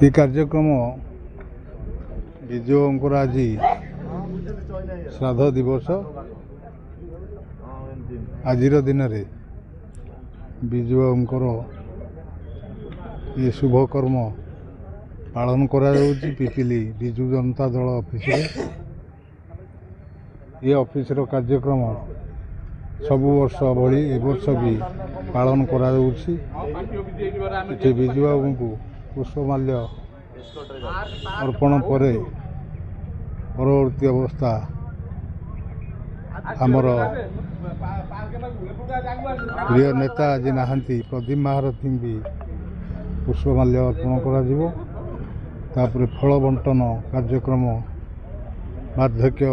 ये कार्यक्रम विजयंकर आज श्राद्ध दिवस आज दिन में विजयंकर ये शुभ कर्म पालन करा पिपिली विजु जनता दल ऑफिस ये ऑफिस कार्यक्रम सबु वर्ष भली ए वर्ष भी पालन करा विजु बाबू को पुष्पमाल्य अर्पण पर परवर्ती अवस्था आमर प्रिय नेता आज नहांती प्रदीप महारथी भी पुष्पमाल्य अर्पण कर फल बंटन कार्यक्रम वार्धक्य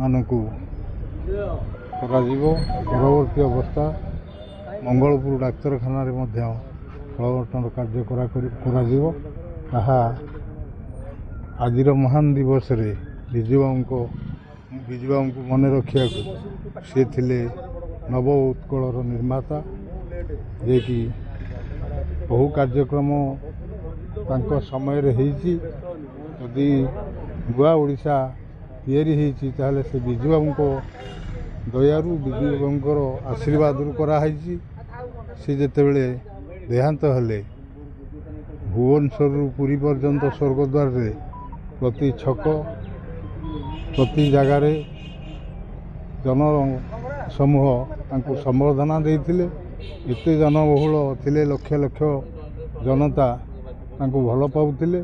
मानकु परवर्ती अवस्था मंगलपुर डाक्तरखाना फल बंटन कार्य आज महान दिवस रे विजुबाबू को मन रखा सी थिले नव उत्कलर निर्माता जे कि बहु कार्यक्रम तांको समय रे हेची यदि नुआ ओडिशा तैयारी हेची ताहले से विजुबाबू को दयारु विजुबाबूर आशीर्वाद कराई सी जेतेबेले देहांत हेले भुवनेश्वर पुरी पर्यंत स्वर्गद्वार रे प्रति छक प्रति जगार जन समूह तांको संबर्धना देइथिले एते जनबहुल थिले लक्ष लक्ष जनता तांको भल पाउथिले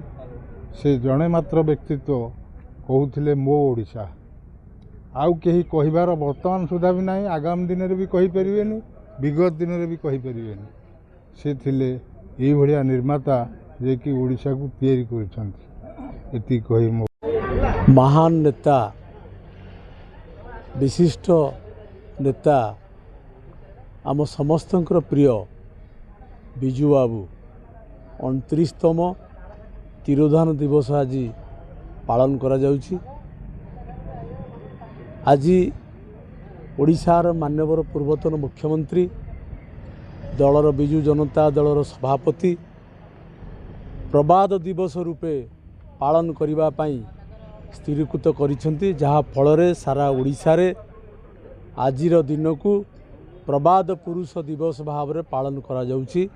से जड़े मात्र व्यक्तित्व कहूथिले मो ओडिशा आउ केही कहिबार वर्तमान सुधा भी नहीं आगामी दिन में भी कहि परिबेनी विगत दिन में भी कहि परिबेनी से थिले एई भलिया निर्माता जे कि ओडिशा को तैयारी करिसंती एति कहि मो महान नेता विशिष्ट नेता आम समस्तंकर प्रिय विजु बाबू 29तम तिरोधान दिवस आज पालन करा जाउछि। आज ओडिशार मान्यवर पूर्वतन मुख्यमंत्री दलर विजु जनता दलर सभापति प्रबाद दिवस रूपे पालन करिबा पई स्थिरीकृत करिसेंती जहा फल सारा ओडिशा रे आजिर दिन को प्रबाद पुरुष दिवस भाव में पालन करा जाउछि।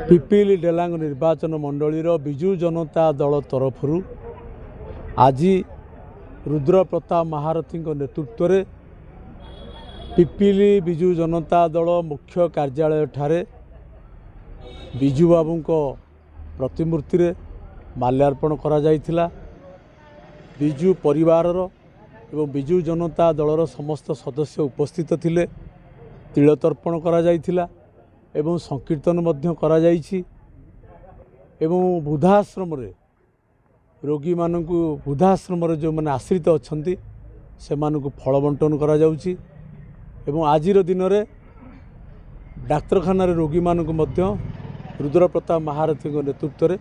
पिपिली डेलांग निर्वाचन मंडलीर विजु जनता दल तरफरु आज रुद्र प्रताप महारथी नेतृत्व में पिपिली विजु जनता दल मुख्य कार्यालय ठारे विजु बाबू प्रतिमूर्ति रे माल्यार्पण करा जाइथिला। विजु परिवारर एवं विजु जनता दलर समस्त सदस्य उपस्थित थिले। तिलतर्पण करा जाइथिला एवं संकीर्तन मध्य करा जाइछि एवं वृद्धाश्रम रे रोगी मानकु वृद्धाश्रम रे जो माने आश्रित अछंती से मानकु फल बंटन करा जाउछि एवं आजिर दिन रे डाक्तरखाना रे रोगी मानकु मध्य रुद्र प्रताप महारथी नेतृत्व रे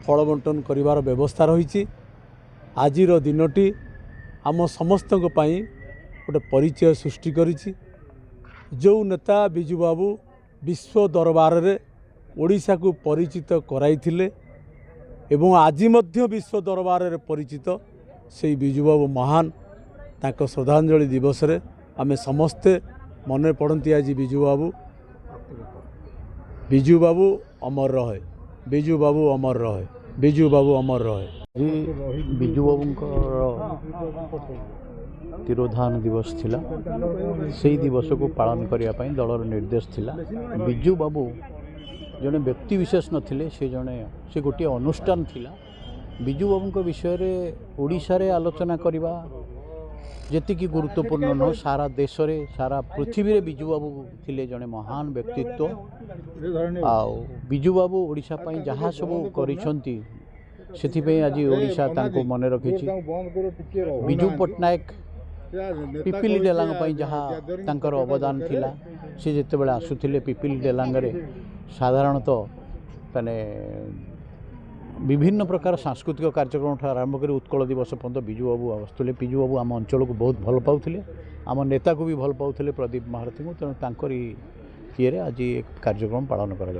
फल बंटन करिवार व्यवस्था रही। आजिर दिनटी आम समस्त गोटे परिचय सृष्टि करिछि। जो नेता विजु बाबू विश्व दरबार रे ओडिशा को परिचित कराइथिले एवं आज मध्य विश्व दरबार रे परिचित से विजु बाबू महान ताको श्रद्धांजलि दिवस रे आमे समस्ते मन पड़ती। आज विजु बाबू अमर रहे, विजु बाबू अमर रहे, विजु बाबू अमर रहे। विजु बाबूंकर तिरोधान दिवस थिला से दिवस को पालन करने पाई दलर निर्देश थिला। विजु बाबू जड़े व्यक्ति विशेष नथिले से गोटे अनुष्ठान थिला। विजु बाबू विषय रे ओडिशा रे आलोचना करवा जेति की गुरुत्वपूर्ण न सारा देश रे सारा पृथ्वी रे विजु बाबू थिले जड़े महान व्यक्तित्व। आउ विजु बाबू ओडिशा पाई जहाँ सब करिसंती सेथिपई आज ओडिशा तांको मन रखिछि। विजु पट्टनायक पिपिली डेलांग पई जहाँ तांकर अवदान थिला से जेतेबेले आसुथिले पिपिली डेलांग रे साधारणतः माने विभिन्न प्रकार सांस्कृतिक कार्यक्रम आरंभ कर उत्कल दिवस पर्यंत विजु बाबू आसुले। विजु बाबू आम अंचल को बहुत भल पाउथिले, आम नेता को भी भल पाउथिले प्रदीप महारथी को। तेणु तांकरी ये आज एक कार्यक्रम पालन करा